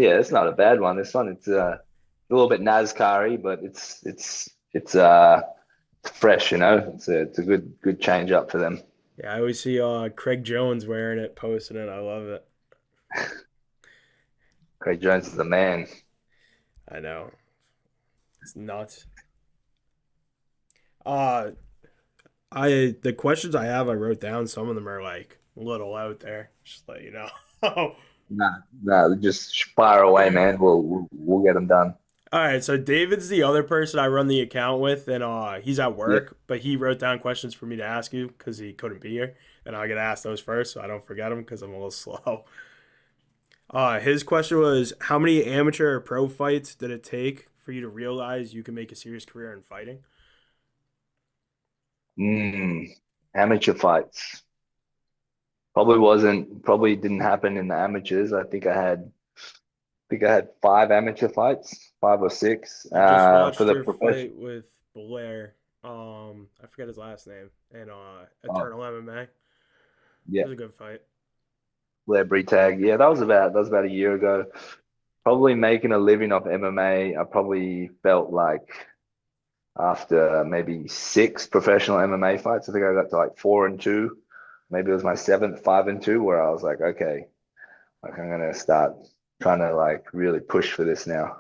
Yeah, it's not a bad one. This one, it's a little bit NASCAR-y, but it's fresh, you know. It's a good change up for them. Yeah, I always see Craig Jones wearing it, posting it. I love it. Craig Jones is the man. I know. It's nuts. Uh the questions I have I wrote down, some of them are like a little out there. Just let you know. Nah, just fire away, man. We'll get them done. All right, so David's the other person I run the account with, and he's at Yeah. work, but he wrote down questions for me to ask you because he couldn't be here, and I get to ask those first, so I don't forget them because I'm a little slow. His question was, how many amateur or pro fights did it take for you to realize you can make a serious career in fighting? Mm, amateur fights. Probably didn't happen in the amateurs. I think I had five amateur fights, five or six. I just For watched the your profession. fight with Blair. I forget his last name, and Oh, Eternal MMA. It yeah, was a good fight. Blair Tag. Yeah, that was about a year ago. Probably making a living off MMA. I probably felt like after maybe six professional MMA fights, I think I got to like 4-2. Maybe it was my seventh 5-2, where I was like, okay, like I'm gonna start trying to like really push for this now.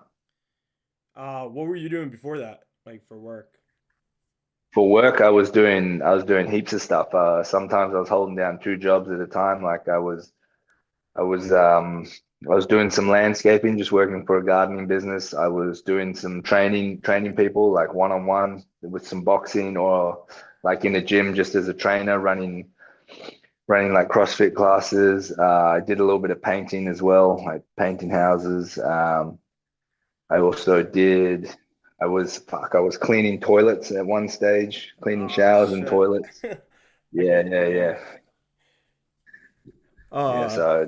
What were you doing before that, like for work? For work, I was doing heaps of stuff. Sometimes I was holding down two jobs at a time. Like I was I was doing some landscaping, just working for a gardening business. I was doing some training people like one-on-one with some boxing, or like in a gym just as a trainer running like CrossFit classes. I did a little bit of painting as well, like painting houses. I also did. I was cleaning toilets at one stage, cleaning Oh showers and shit! toilets. I Yeah, could yeah, do yeah, that. yeah. Uh,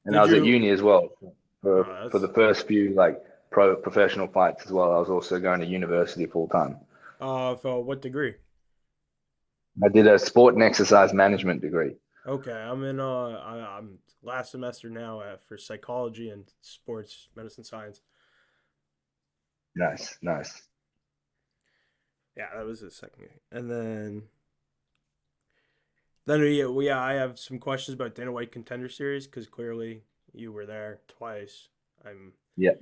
And I did was at you? uni as well for That's the first few like professional fights as well. I was also going to university full time. for what degree? I did a sport and exercise management degree. Okay, I'm last semester now for psychology and sports medicine science. Nice, nice. Yeah, that was the second year. And then yeah, I have some questions about Dana White Contender Series because clearly you were there twice. I'm Yeah.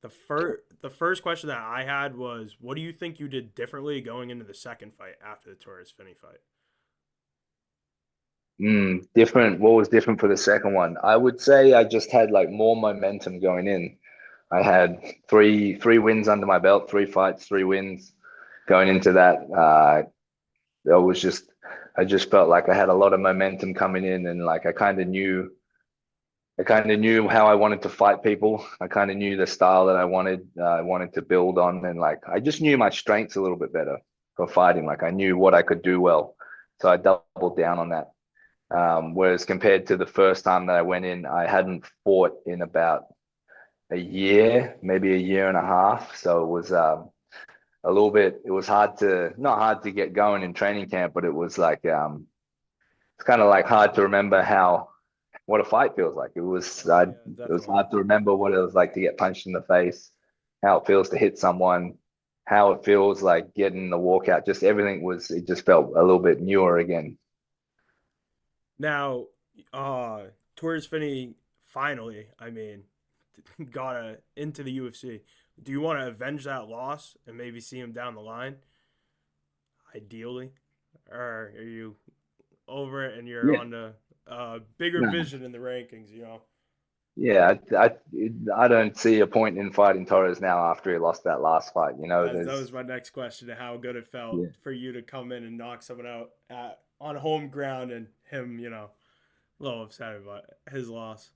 the first question that I had was, what do you think you did differently going into the second fight after the Torres Finney fight? Different. What was different for the second one? I would say I just had like more momentum going in. I had three wins under my belt, three fights, three wins going into that. It was just I just felt like I had a lot of momentum coming in, and like I kind of knew how I wanted to fight people. I kind of knew the style that I wanted to build on, and like I just knew my strengths a little bit better for fighting. Like I knew what I could do well, so I doubled down on that. Whereas compared to the first time that I went in, I hadn't fought in about a year, maybe a year and a half. So it was a little bit. It was not hard to get going in training camp, but it was like it's kind of like hard to remember how what a fight feels like. Oh It yeah, was definitely. hard to remember what it was like to get punched in the face, how it feels to hit someone, how it feels like getting the walkout. Just everything was. It just felt a little bit newer again. Now, Torres Finney finally, I mean, got into the UFC. Do you want to avenge that loss and maybe see him down the line, ideally, or are you over it and you're Yeah. on the bigger No. vision in the rankings? Yeah, I don't see a point in fighting Torres now after he lost that last fight. You know, That was my next question: how good it felt yeah, for you to come in and knock someone out on home ground, and him, a little upset about his loss.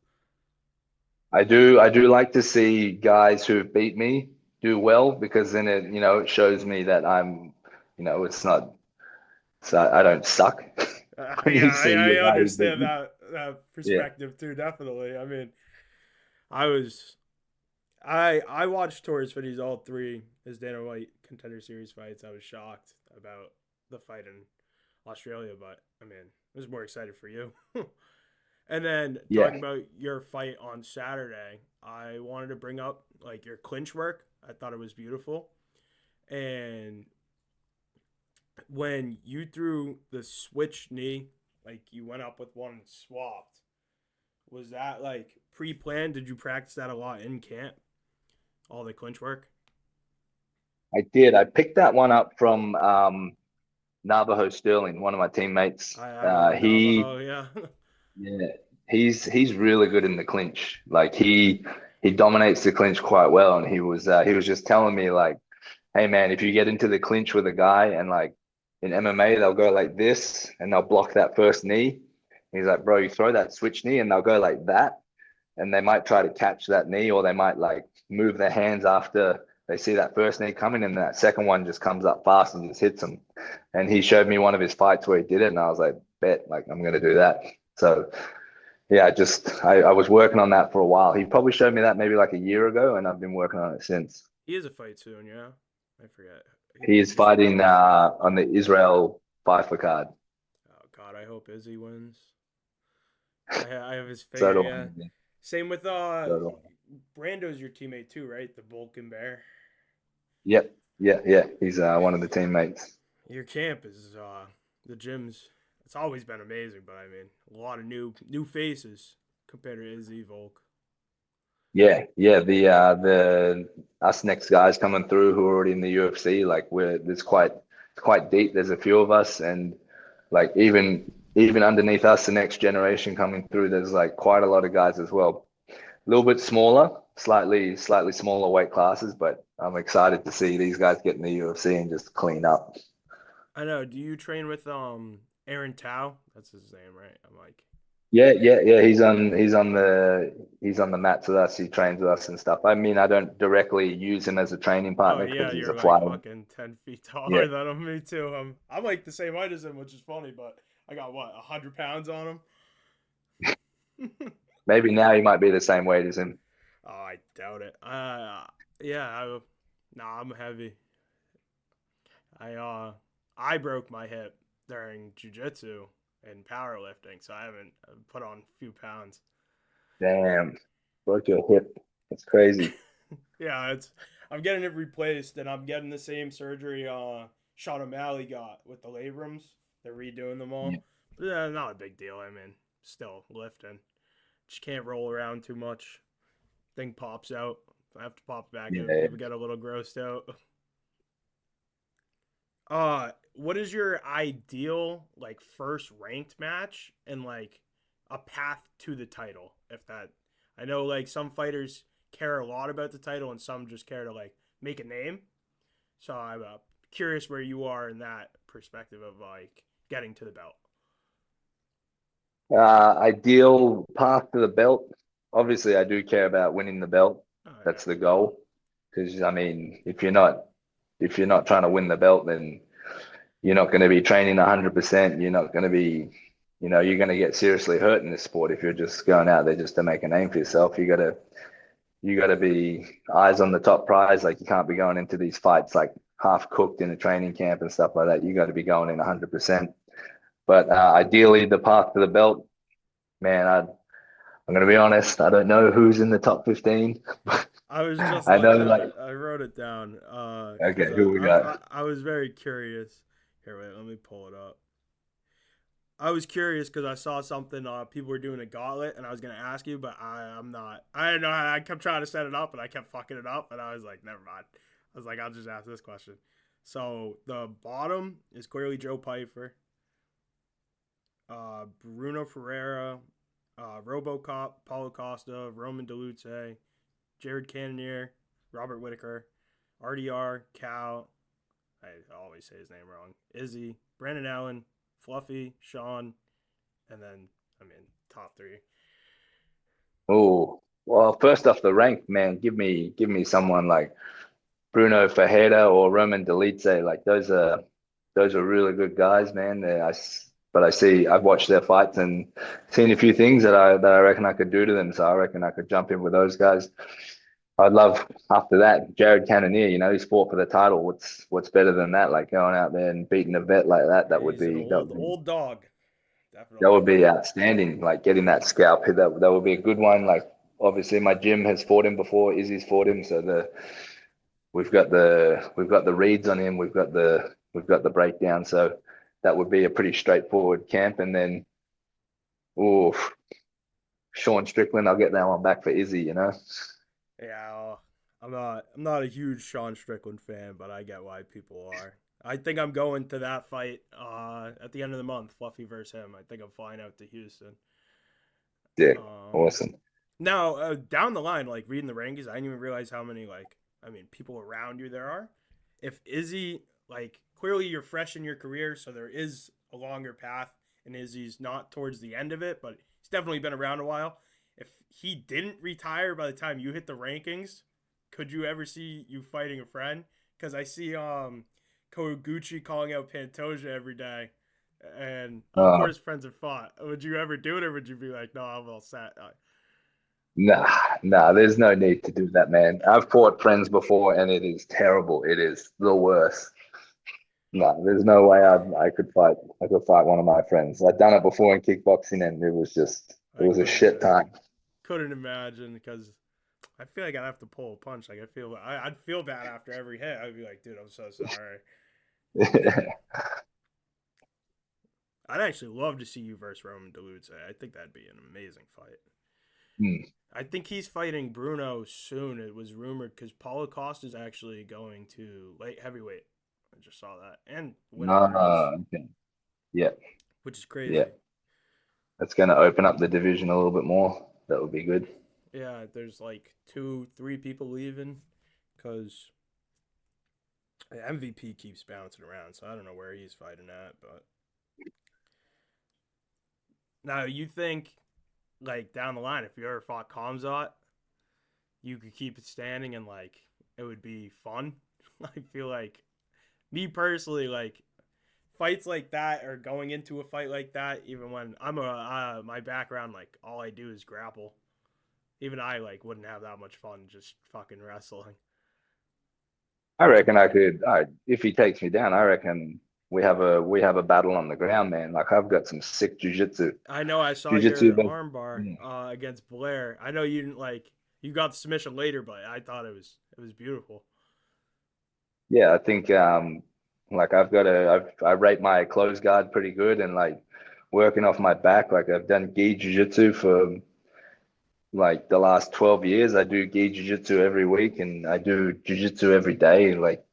I do like to see guys who've beat me do well, because then it shows me that it's not, I don't suck when Yeah, you see a I guy who beat understand me. that Yeah. perspective too. Definitely. I mean, I was I watched Torres Finney's all three his Dana White Contender Series fights. I was shocked about the fight in Australia, but I mean, I was more excited for you. And then Yeah, talking about your fight on Saturday, I wanted to bring up like your clinch work. I thought it was beautiful. And when you threw the switch knee, like you went up with one and swapped, was that like pre-planned? Did you practice that a lot in camp? All the clinch work? I did. I picked that one up from Navajo Sterling, one of my teammates. I know He Navajo, yeah. Yeah, he's really good in the clinch. Like he dominates the clinch quite well, and he was just telling me like, hey man, if you get into the clinch with a guy and like in MMA they'll go like this and they'll block that first knee. He's like, bro, you throw that switch knee and they'll go like that, and they might try to catch that knee or they might like move their hands after they see that first knee coming, and that second one just comes up fast and just hits them. And he showed me one of his fights where he did it, and I was like, bet, like I'm gonna do that. So yeah, I was working on that for a while. He probably showed me that maybe like a year ago, and I've been working on it since. He is a fight soon, yeah. I forget. He is His fighting name's on the Israel Fifer card. oh god, I hope Izzy wins. I have his So figure, do yeah. I. Same with So do I. Brando's your teammate too, right? The Bulk and Bear. Yep, yeah. He's one of the teammates. Your camp is the gyms. It's always been amazing, but I mean, a lot of new faces compared to Izzy Volk. Yeah. The us next guys coming through who are already in the UFC, like we're it's quite deep. There's a few of us, and like even underneath us, the next generation coming through, there's like quite a lot of guys as well. A little bit smaller, slightly smaller weight classes, but I'm excited to see these guys get in the UFC and just clean up. I know. Do you train with Aaron Tao? That's his name, right? I'm like, Yeah. He's on the mats with us. He trains with us and stuff. I mean, I don't directly use him as a training oh partner yeah, because he's a you're like flyer. fucking 10 feet Yeah, taller than him. Me too. I'm like the same height as him, which is funny, but I got what 100 pounds on him. maybe now he might be the same weight as him. Oh, I doubt it. Yeah, nah, I'm heavy. I broke my hip during jujitsu and powerlifting, so I haven't put on a few pounds. Damn, broke your hip. That's crazy. Yeah, it's I'm getting it replaced, and I'm getting the same surgery Sean O'Malley got with the labrums. They're redoing them Yeah, all, but not a big deal. I mean, still lifting. Just can't roll around too much. Thing pops out. I have to pop it back in. yeah. People get a little grossed out. What is your ideal like first ranked match and like a path to the title? If that, I know like some fighters care a lot about the title and some just care to like make a name. So I'm curious where you are in that perspective of like getting to the belt. Ideal path to the belt. Obviously, I do care about winning the belt. Oh yeah, That's the goal. Because I mean, if you're not trying to win the belt, then you're not going to be training 100%. You're not going to be, you're going to get seriously hurt in this sport if you're just going out there just to make a name for yourself. You got to be eyes on the top prize. Like you can't be going into these fights like half cooked in a training camp and stuff like that. You got to be going in 100%. But ideally, the path to the belt, man, I'm going to be honest. I don't know who's in the top 15. I was just I know, looking at like, it. I wrote it down because okay, who we got? I was very curious. Here, wait, let me pull it up. I was curious because I saw something people were doing a gauntlet, and I was gonna ask you, but I'm not. I don't know. I kept trying to set it up, and I kept fucking it up, and I was like, never mind. I was like, I'll just ask this question. So the bottom is clearly Joe Pfeiffer, Bruno Ferreira, RoboCop, Paulo Costa, Roman DeLuce, Jared Cannonier, Robert Whitaker, RDR, Cal. I always say his name wrong. Izzy, Brandon Allen, Fluffy, Sean, and then I mean top three. Oh, well, first off the rank, man, give me someone like Bruno Ferreira or Roman Delice. Like those are really good guys, man. But I see I've watched their fights and seen a few things that I reckon I could do to them. So I reckon I could jump in with those guys. I'd love after that Jared Cannonier. He's fought for the title. What's better than that? Like going out there and beating a vet like that. He's an That old would be old dog. That definitely. would be outstanding. Like getting that scalp hit, that would be a good one. Like obviously my gym has fought him before. Izzy's fought him, so we've got the reads on him. We've got the breakdown. So that would be a pretty straightforward camp. And then, oh, Sean Strickland, I'll get that one back for Izzy. Yeah, I'm not a huge Sean Strickland fan, but I get why people are. I think I'm going to that fight at the end of the month, Fluffy versus him. I think I'm flying out to Houston. Yeah, Um, awesome. Now down the line, like reading the rankings, I didn't even realize how many people around you there are. If Izzy, like, clearly you're fresh in your career, so there is a longer path, and Izzy's not towards the end of it, but he's definitely been around a while. If he didn't retire by the time you hit the rankings, could you ever see you fighting a friend? Because I see Koguchi calling out Pantoja every day, and of Uh, course friends have fought. Would you ever do it, or would you be like, no, I'm all set? nah, nah. There's no need to do that, man. I've fought friends before, and it is terrible. It is the worst. No, there's no way I could fight. I could fight one of my friends. I've done it before in kickboxing, and it I was a couldn't shit time. couldn't imagine because I feel like I'd have to pull a punch. Like I'd feel bad after every hit. I'd be like, dude, I'm so sorry. I'd actually love to see you versus Roman Dolidze. I think that'd be an amazing fight. Hmm. I think he's fighting Bruno soon. It was rumored because Paulo Costa is actually going to light heavyweight. I just saw that and win for his, Okay. Yeah, which is yeah. crazy. That's going to open up the division a little bit more. That would be good. Yeah, there's like two, three people leaving because MVP keeps bouncing around, so I don't know where he's fighting at. But now you think, like down the line, if you ever fought Kamzat, you could keep it standing and like it would be fun. I feel like me personally, like fights like that or going into a fight like that, even when I'm my background, like all I do is grapple. Even I like wouldn't have that much fun just fucking wrestling. I reckon I could. If he takes me down, I reckon we have a battle on the ground, man. Like I've got some sick jujitsu. I know I saw Jujitsu, your but armbar yeah. against Blair. I know you didn't like you got the submission later, but I thought it was beautiful. Yeah, I think like I rate my close guard pretty good and like working off my back. Like I've done gi jiu-jitsu for like the last 12 years. I do gi jiu-jitsu every week and I do jiu-jitsu every day. Like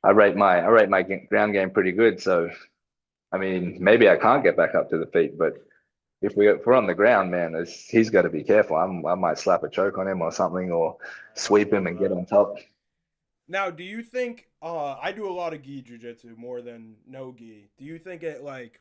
I rate my ground game pretty good. So I mean, maybe I can't get back up to the feet, but if we're on the ground, man, he's got to be careful. I might slap a choke on him or something, or I don't sweep him know and get that. on top. Now, do you think I do a lot of gi jujitsu more than no gi? Do you think it like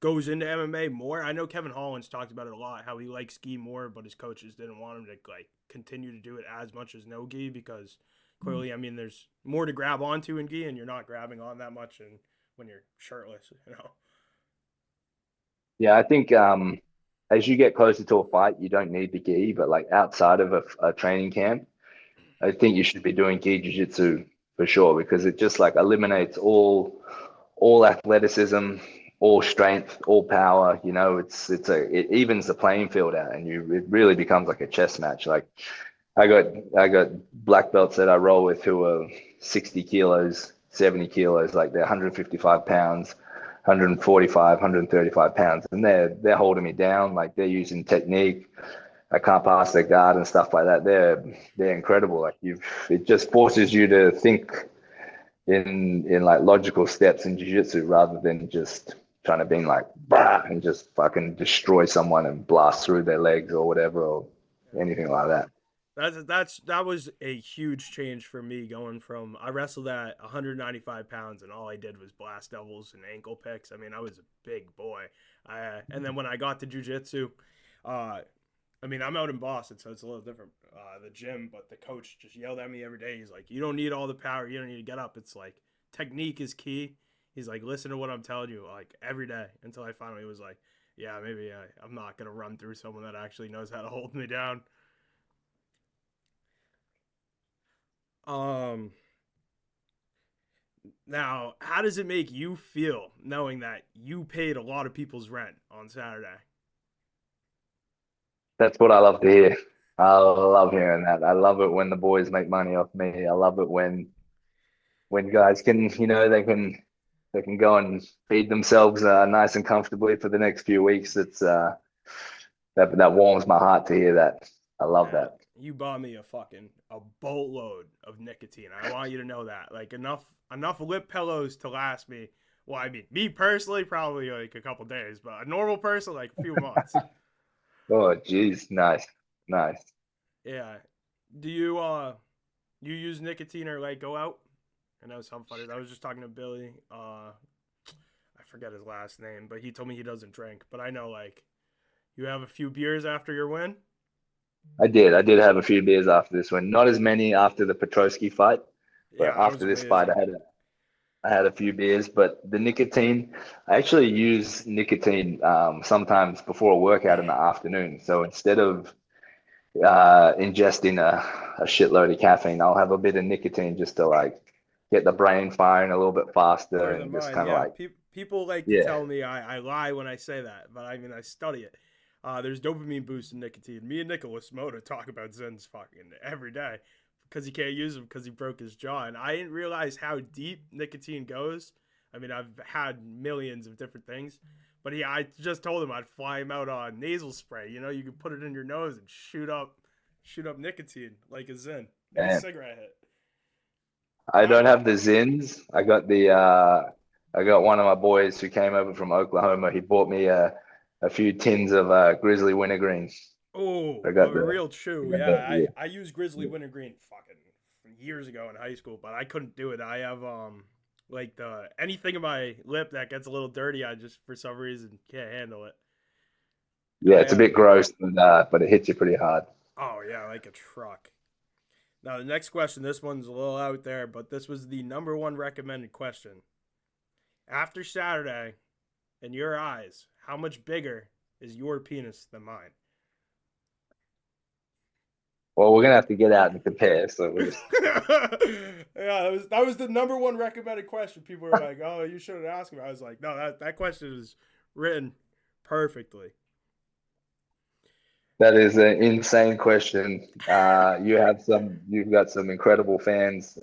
goes into MMA more? I know Kevin Holland's talked about it a lot, how he likes gi more, but his coaches didn't want him to like continue to do it as much as no gi because clearly, I mean, there's more to grab onto in gi, and you're not grabbing on that much, and when you're shirtless, you know. Yeah, I think as you get closer to a fight, you don't need the gi, but like outside of a training camp, I think you should be doing gi jiu-jitsu for sure because it just like eliminates all athleticism, all strength, all power. It evens the playing field out, and it really becomes like a chess match. Like I got I got black belts that I roll with who are 60 kilos, 70 kilos, like they're 155 pounds, 145, 135 pounds, and they're holding me down. Like they're using technique. I can't pass their guard and stuff like that. They're incredible. Like it just forces you to think in like logical steps in jiu-jitsu rather than just trying to be like bah, and just fucking destroy someone and blast through their legs or whatever or anything like that. That was a huge change for me going from I wrestled at 195 pounds and all I did was blast doubles and ankle picks. I mean, I was a big boy. And then when I got to jujitsu, uh, I mean, I'm out in Boston, so it's a little different. The gym, but the coach just yelled at me every day. He's like, "You don't need all the power. You don't need to get up. It's like technique is key." He's like, "Listen to what I'm telling you, like every day." Until I finally was like, "Yeah, maybe I'm not gonna run through someone that actually knows how to hold me down." Um, Now, how does it make you feel knowing that you paid a lot of people's rent on Saturday? That's what I love to hear. I love hearing that. I love it when the boys make money off me. I love it when guys can, they can go and feed themselves nice and comfortably for the next few weeks. It's that warms my heart to hear that. I love Man, that. you bought me a boatload of nicotine. I want you to know that. Like enough lip pillows to last me. Well, I mean, me personally, probably like a couple days, but a normal person, like a few months. Oh, geez, nice, nice. Yeah. Do you use nicotine or like go out? I know some funny. I was just talking to Billy. I forget his last name, but he told me he doesn't drink. But I know like you have a few beers after your win. I did. I did have a few beers after this one. Not as many after the Petrosky fight, but Yeah, that was after this fight, amazing. I had a few beers. But the nicotine, I actually use nicotine sometimes before a workout in the afternoon. So instead of ingesting a shitload of caffeine, I'll have a bit of nicotine just to like get the brain firing a little bit faster Clear the and just mind. kind of Yeah, like, people like to yeah, tell me I lie when I say that, but I mean I study it. There's dopamine boost in nicotine. Me and Nicholas Moda talk about Zens fucking every day because he can't use them because he broke his jaw, and I didn't realize how deep nicotine goes. I mean, I've had millions of different things, but I just told him I'd fly him out on nasal spray. You know, you can put it in your nose and shoot up nicotine like a Zen, like a man. cigarette hit. I That don't have the Zins. I got one of my boys who came over from Oklahoma. He bought me a few tins of Grizzly wintergreens. Oh, I a got real I chew. got Yeah, the I used Grizzly yeah. Wintergreen fucking years ago in high school, but I couldn't do it. I have like the anything in my lip that gets a little dirty, I just for some reason can't handle it. Yeah, I it's a bit have gross, but it hits you pretty hard. oh yeah, like a truck. Now the next question, this one's a little out there, but this was the number one recommended question. After Saturday, in your eyes, how much bigger is your penis than mine? Well, we're gonna have to get out and compare. So we'll just Yeah, that was the number one recommended question. People were like, "Oh, you should have asked me." I was like, "No, that question is written perfectly." that is an insane question. You've got some incredible fans.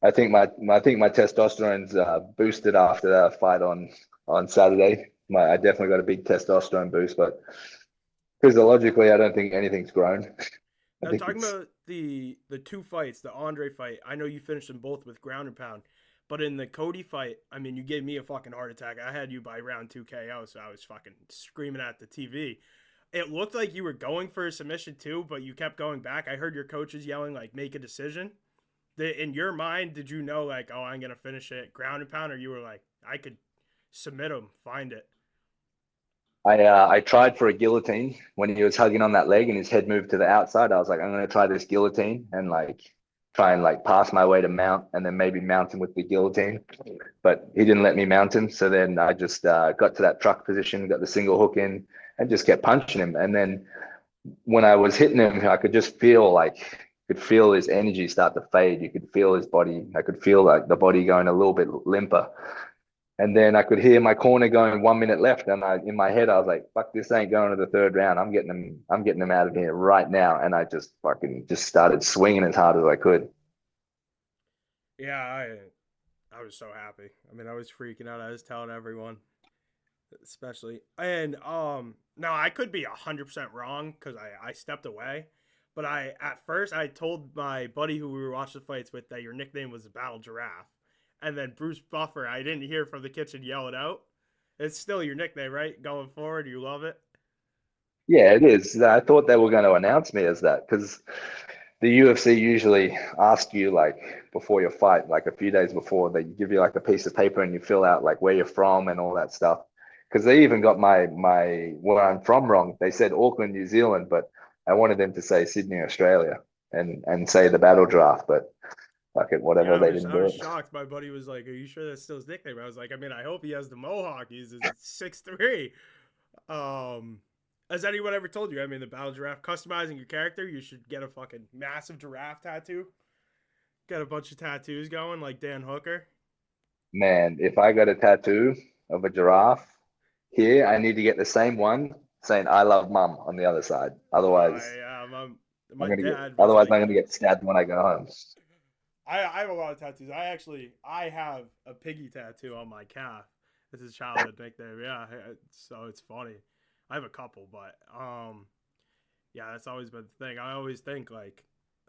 I think my testosterone's boosted after that fight on Saturday. I definitely got a big testosterone boost, but physiologically, I don't think anything's grown. I Now, think talking it's about the two fights, the Andre fight, I know you finished them both with ground and pound, but in the Cody fight, I mean, you gave me a fucking heart attack. I had you by round two KO, so I was fucking screaming at the TV. It looked like you were going for a submission too, but you kept going back. I heard your coaches yelling like, "Make a decision." In your mind, did you know like, oh, I'm gonna finish it ground and pound, or you were like, I could submit him, find it? I tried for a guillotine when he was hugging on that leg and his head moved to the outside. I was like, I'm gonna try this guillotine and like try and like pass my way to mount and then maybe mount him with the guillotine. But he didn't let me mount him. So then I just got to that truck position, got the single hook in, and just kept punching him. And then when I was hitting him, I could just feel like could feel his energy start to fade. You could feel his body. I could feel like the body going a little bit limper. And then I could hear my corner going 1 minute left, and in my head I was like, "Fuck, this ain't going to the third round. I'm getting him. I'm getting him out of here right now." And I just fucking just started swinging as hard as I could. Yeah, I was so happy. I mean, I was freaking out. I was telling everyone, especially, and no, I could be 100% wrong because I stepped away. But I at first I told my buddy who we were watching the fights with that your nickname was the Battle Giraffe, and then Bruce Buffer, I didn't hear from the kitchen yell it out. It's still your nickname, right? Going forward, you love it. Yeah, it is. I thought they were going to announce me as that because the UFC usually ask you like before your fight, like a few days before, they give you like a piece of paper and you fill out like where you're from and all that stuff. Because they even got my where I'm from wrong. They said Auckland, New Zealand, but I wanted them to say Sydney, Australia, and say the battle draft. But fuck it, Yeah, whatever. They didn't I do was it. shocked. My buddy was like, "Are you sure that's still his nickname?" I was like, "I mean, I hope he has the mohawk. He's 6'3". Um, has anyone ever told you? I mean, the battle giraffe, customizing your character, you should get a fucking massive giraffe tattoo. Got a bunch of tattoos going like Dan Hooker. Man, if I got a tattoo of a giraffe here, I need to get the same one saying "I love mum" on the other side. Otherwise, Yeah, I'm my gonna get dad was otherwise like, I'm gonna get stabbed when I go home. I have a lot of tattoos. I have a piggy tattoo on my calf. This is childhood nickname. Yeah, so it's funny. I have a couple, but yeah, that's always been the thing. I always think like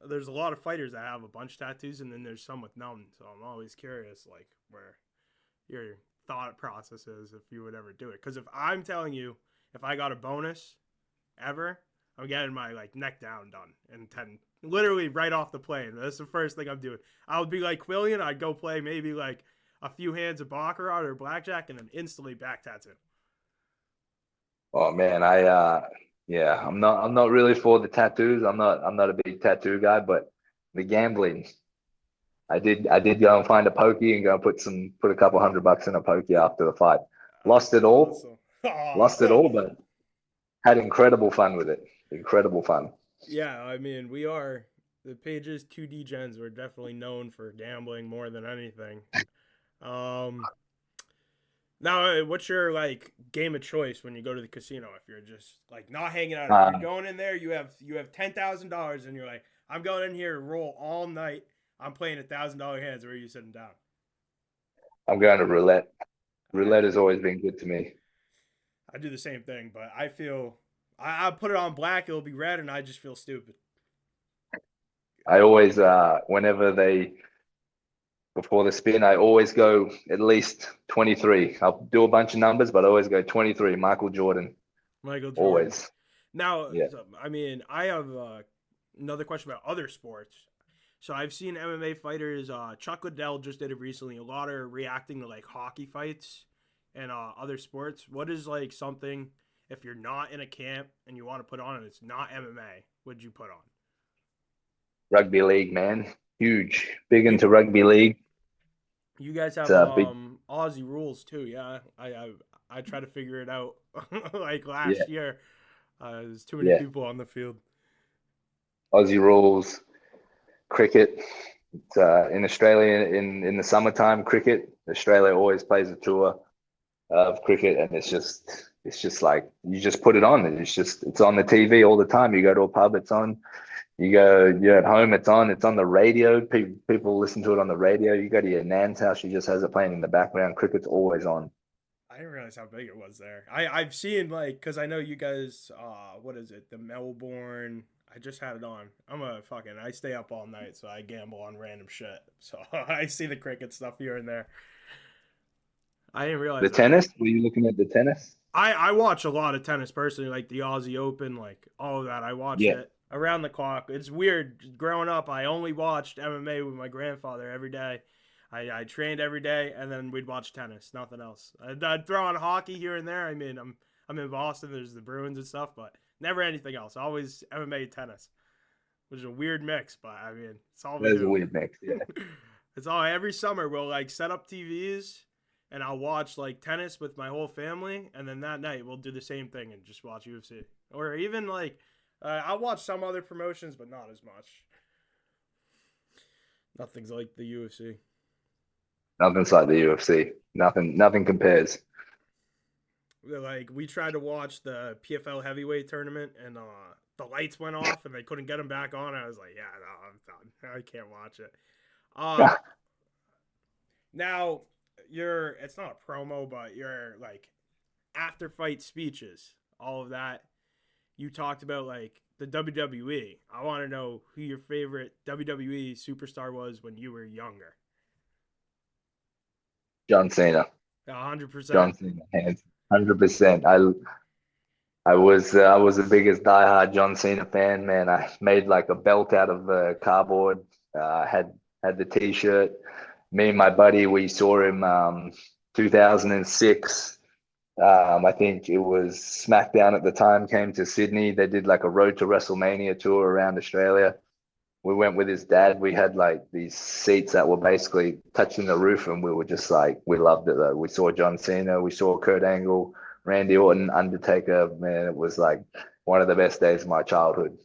there's a lot of fighters that have a bunch of tattoos, and then there's some with none. So I'm always curious, like where your thought process is if you would ever do it. Because if I'm telling you, if I got a bonus ever, I'm getting my like neck down done in 10, literally right off the plane. That's the first thing I'm doing. I would be like Quillian. I'd go play maybe like a few hands of baccarat or blackjack, and then instantly back tattoo. Oh man, yeah, I'm not really for the tattoos. I'm not a big tattoo guy, but the gambling, I did go and find a pokey and go and put a couple $100 in a pokey after the fight. Lost it all, Awesome. lost it all, but had incredible fun with it. Incredible fun. Yeah, I mean, we are the pages 2D gens. We're definitely known for gambling more than anything. Um, Now, what's your like game of choice when you go to the casino? If you're just like not hanging out, if you're Uh, going in there, you have $10,000, and you're like, I'm going in here to roll all night. I'm playing $1,000 hands. Where are you sitting down? I'm going to roulette. I Roulette has always been good to me. I do the same thing, but I feel I put it on black, it'll be red, and I just feel stupid. I always, whenever before the spin, I always go at least 23. I'll do a bunch of numbers, but I always go 23. Michael Jordan, Michael Jordan. always. Now, Yeah. I mean, I have another question about other sports. So I've seen MMA fighters. Chuck Liddell just did it recently. A lot are reacting to like hockey fights and other sports. What is like something if you're not in a camp and you want to put on and it's not MMA? What'd you put on? Rugby league, man. Huge. Big You into rugby league. you guys It's have a big, Aussie rules too, yeah. I try to figure it out like yeah, last year. There's too many yeah. people on the field. Aussie rules, cricket. It's, in Australia, in the summertime, cricket. Australia always plays a tour of cricket, and it's just like you just put it on, and it's on the TV all the time. You go to a pub, it's on. You're at home, it's on. It's on the radio. People listen to it on the radio. You go to your nan's house, she just has it playing in the background. Cricket's always on. I didn't realize how big it was there. I've seen like because I know you guys. What is it? The Melbourne. I just had it on. I stay up all night, so I gamble on random shit. So I see the cricket stuff here and there. I didn't The realize that. tennis? Were you looking at the tennis? I watch a lot of tennis personally, like the Aussie Open, like all of that. I watch Yeah, it around the clock. It's weird. Growing up, I only watched MMA with my grandfather every day. I trained every day, and then we'd watch tennis, nothing else. I'd throw on hockey here and there. I mean, I'm in Boston. There's the Bruins and stuff, but never anything else. Always MMA, tennis, which is a weird mix, but I mean, it's all we there's a do. weird mix. Yeah, It's all every summer we'll like set up TVs and I'll watch like tennis with my whole family, and then that night we'll do the same thing and just watch UFC, or even like I'll watch some other promotions, but not as much. Nothing's like the UFC. nothing's like the UFC. Nothing compares. Like we tried to watch the PFL heavyweight tournament, and the lights went off, and they couldn't get them back on. I was like, yeah, no, I'm done. I can't watch it. Uh, Now it's not a promo, but your like after fight speeches, all of that. You talked about like the WWE. I want to know who your favorite WWE superstar was when you were younger. John Cena. 100%. John Cena, hands 100%. I was the biggest diehard John Cena fan, man. I made like a belt out of cardboard. Had the T-shirt. Me and my buddy, we saw him 2006. I think it was SmackDown at the time came to Sydney. They did like a Road to WrestleMania tour around Australia. We went with his dad. We had like these seats that were basically touching the roof, and we were just like, we loved it though. We saw John Cena, we saw Kurt Angle, Randy Orton, Undertaker. Man, it was like one of the best days of my childhood.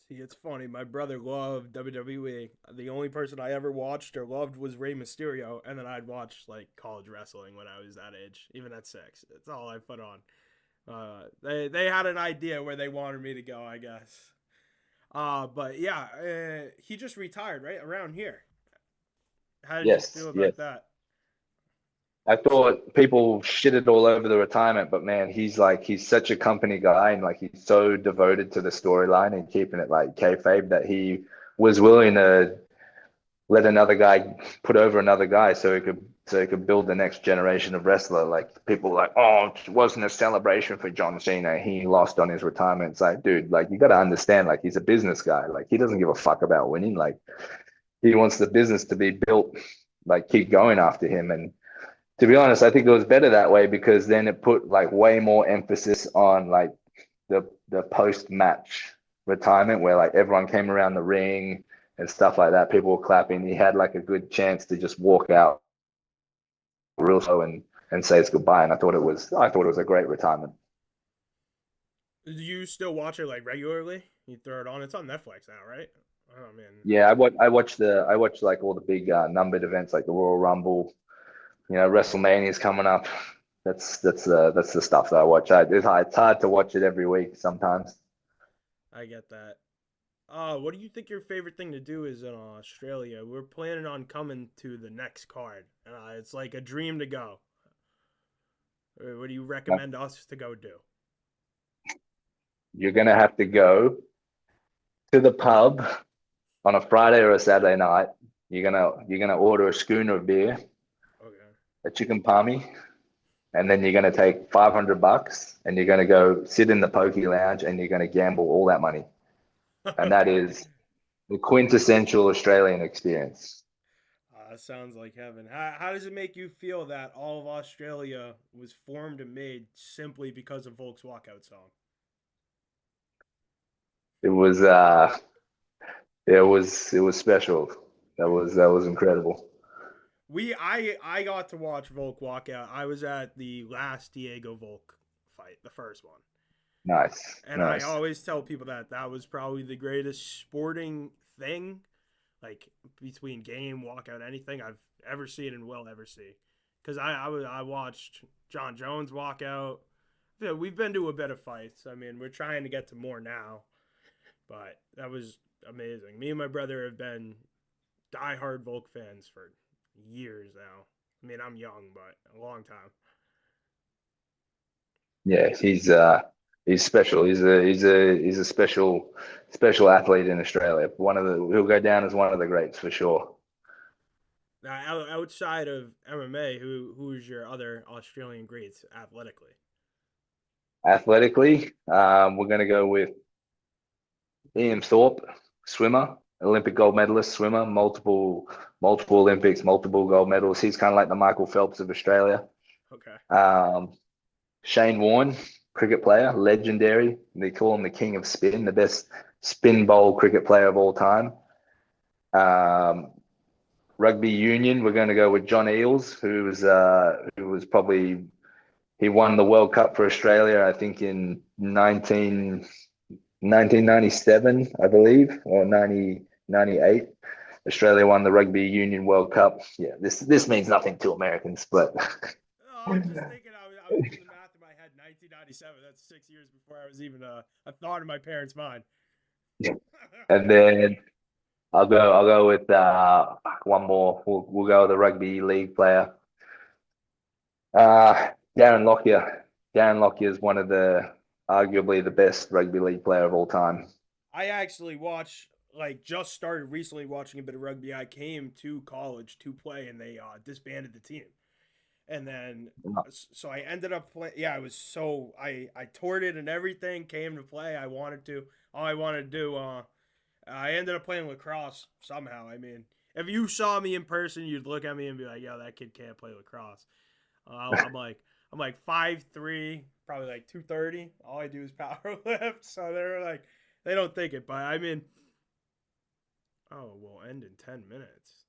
See, it's funny. My brother loved WWE. The only person I ever watched or loved was Rey Mysterio, and then I'd watch like college wrestling when I was that age, even at 6. That's all I put on. They had an idea where they wanted me to go, I guess. But yeah, he just retired right around here. How did you Yes, feel yes. about that? I thought people shitted all over the retirement, but man, he's such a company guy and like he's so devoted to the storyline and keeping it like kayfabe that he was willing to let another guy put over another guy so he could build the next generation of wrestler. Like people were like, oh, it wasn't a celebration for John Cena. He lost on his retirement. It's like, dude, like you got to understand, like he's a business guy. Like he doesn't give a fuck about winning. Like he wants the business to be built, like keep going after him. And to be honest, I think it was better that way because then it put like way more emphasis on like the post match retirement where like everyone came around the ring and stuff like that. People were clapping. He had like a good chance to just walk out real slow and say it's goodbye. And I thought it was a great retirement. Do you still watch it like regularly? You throw it on. It's on Netflix now, right? Oh man, Yeah, I watched like all the big numbered events like the Royal Rumble. WrestleMania is coming up. That's the stuff that I watch. It's hard to watch it every week sometimes. I get that. What do you think your favorite thing to do is in Australia? We're planning on coming to the next card. It's like a dream to go. What do you recommend us to go do? You're gonna have to go to the pub on a Friday or a Saturday night. You're gonna order a schooner of beer, Okay. a chicken palmy, and then you're gonna take $500 and you're gonna go sit in the pokey lounge and you're gonna gamble all that money. And that Okay. is the quintessential Australian experience. Sounds like heaven. How does it make you feel that all of Australia was formed and made simply because of Volk's walkout song? It was special. That was incredible. I got to watch Volk walk out. I was at the last Diego Volk fight, the first one. Nice, And I nice. always tell people that that was probably the greatest sporting thing, like between game, walkout, anything I've ever seen and will ever see. Because I watched John Jones walk out. Yeah, we've been to a bit of fights. I mean, we're trying to get to more now, but that was amazing. Me and my brother have been diehard Volk fans for years now. I mean, I'm young, but a long time. Yeah, he's special. He's a special athlete in Australia. He'll go down as one of the greats for sure. Now, outside of MMA, who's your other Australian greats athletically? Athletically, we're gonna go with Ian Thorpe, swimmer, Olympic gold medalist, swimmer, multiple Olympics, multiple gold medals. He's kind of like the Michael Phelps of Australia. Okay. Um, Shane Warne, cricket player, legendary. They call him the king of spin, the best spin bowl cricket player of all time. Um, Rugby union, we're going to go with John Eales, who was probably he won the World Cup for Australia, I think in 1997, I believe, or 1998. Australia won the Rugby Union World Cup. Yeah, this means nothing to Americans, but Oh, I'm just thinking. I was doing the math in my head. 1997. That's 6 years before I was even a thought in my parents' mind. and then I'll go with one more. We'll go with a rugby league player. Darren Lockyer. Darren Lockyer is one of the arguably the best rugby league player of all time. I actually watch like just started recently watching a bit of rugby. I came to college to play, and they disbanded the team. And then so I ended up playing. Yeah, I was so I toured it and everything. Came to play. I wanted to. All I wanted to do. I ended up playing lacrosse somehow. I mean, if you saw me in person, you'd look at me and be like, "Yo, that kid can't play lacrosse." I'm like, I'm like 5'3", probably like 230. All I do is power lift. So they're like, they don't think it, but I mean, oh, we'll end in 10 minutes.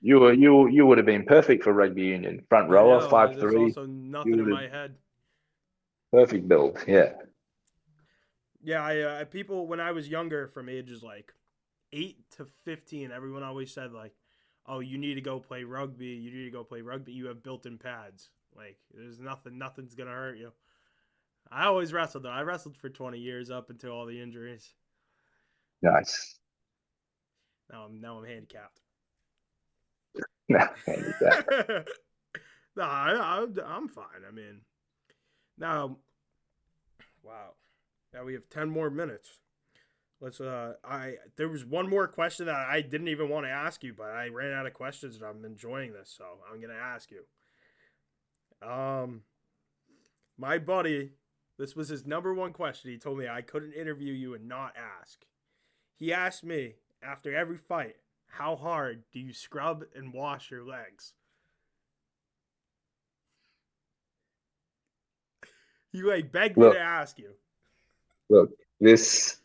You would have been perfect for rugby union. Front I rower, know. five There's three. also You nothing in would have my head. perfect build. Yeah. Yeah, people when I was younger, from ages like 8 to 15, everyone always said like, "Oh, you need to go play rugby. You need to go play rugby. You have built-in pads. Like, there's nothing's gonna hurt you." I always wrestled though. I wrestled for 20 years up until all the injuries. Nice. Now I'm handicapped. Nah, handicap. No, I'm fine. I mean, now, wow. Now we have 10 more minutes. Let's I there was one more question that I didn't even want to ask you, but I ran out of questions and I'm enjoying this, so I'm gonna ask you. Um my buddy, this was his number one question. He told me I couldn't interview you and not ask. He asked me after every fight, how hard do you scrub and wash your legs? He like begged me to Look, ask you. look, this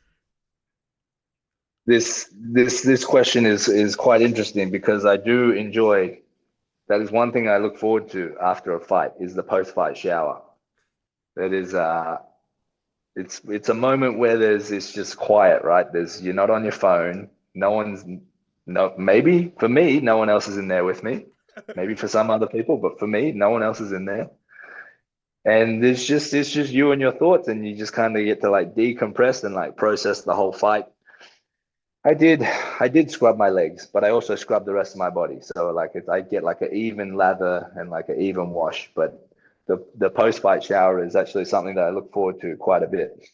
question is quite interesting because I do enjoy. That is one thing I look forward to after a fight is the post-fight shower. That is it's a moment where it's just quiet, right? You're not on your phone. No one's no maybe for me, no one else is in there with me. Maybe for some other people, but for me, no one else is in there. And it's just you and your thoughts, and you just kind of get to like decompress and like process the whole fight. I did scrub my legs, but I also scrub the rest of my body. So like I get like an even lather and like an even wash. But the post fight shower is actually something that I look forward to quite a bit,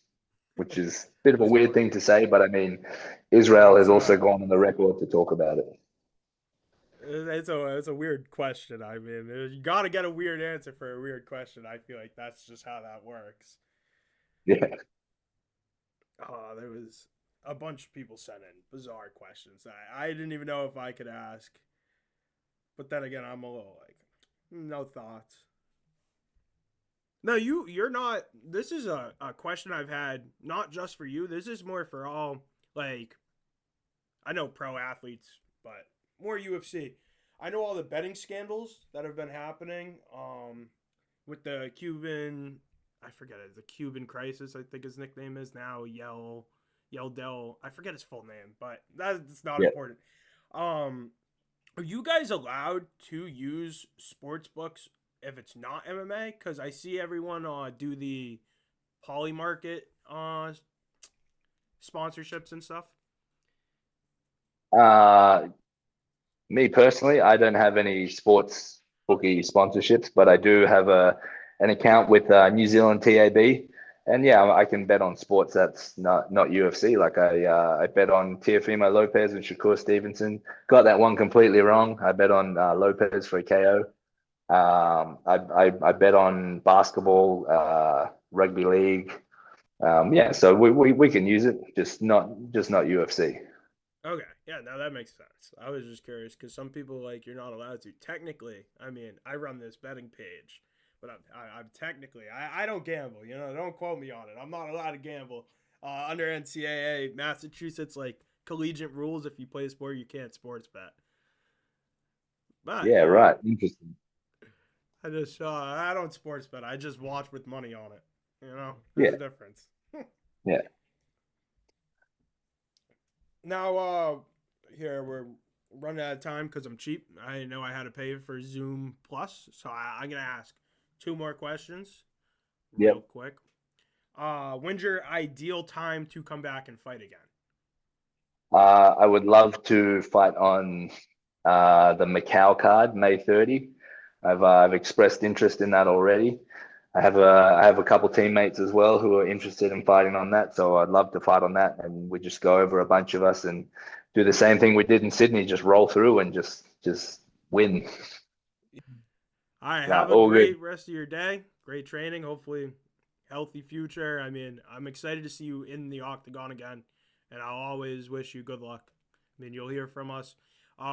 which is a bit of a It's weird what thing to say, but I mean, yeah, Israel has also gone on the record to talk about it. it's a weird question. I mean, you got to get a weird answer for a weird question. I feel like that's just how that works. Yeah, There was a bunch of people sent in bizarre questions that I didn't even know if I could ask. But then again, I'm a little like, no thoughts. No, you're not. This is a question I've had not just for you. This is more for all, like, I know pro athletes, but more UFC. I know all the betting scandals that have been happening. With the Cuban, I forget it, the Cuban crisis. I think his nickname is now Yeldell. I forget his full name, but that's not yeah. important. Um, are you guys allowed to use sports books if it's not MMA? Because I see everyone do the poly market sponsorships and stuff. Uh, Me personally, I don't have any sports bookie sponsorships, but I do have a an account with New Zealand TAB, and yeah, I can bet on sports that's not UFC. Like I bet on Teofimo Lopez and Shakur Stevenson. Got that one completely wrong. I bet on Lopez for a KO. I bet on basketball, rugby league. Yeah, so we can use it, just not UFC. Okay, yeah, now that makes sense. I was just curious because some people like you're not allowed to. Technically, I mean, I run this betting page, but I'm technically I don't gamble. You know, don't quote me on it. I'm not allowed to gamble under NCAA, Massachusetts like collegiate rules. If you play a sport, you can't sports bet. But Yeah, you know, right. Interesting. I don't sports bet. I just watch with money on it. You know, there's a Yeah, difference. yeah. Now, here we're running out of time because I'm cheap. I know I had to pay for Zoom Plus, so I'm gonna ask two more questions, real Yep. quick. When's your ideal time to come back and fight again? I would love to fight on the Macau card, May 30. I've expressed interest in that already. I have a couple teammates as well who are interested in fighting on that, so I'd love to fight on that, and we just go over a bunch of us and do the same thing we did in Sydney, just roll through and just win. All right, Nah, have a all good. great rest of your day. Great training. Hopefully, healthy future. I mean, I'm excited to see you in the octagon again, and I'll always wish you good luck. I mean, you'll hear from us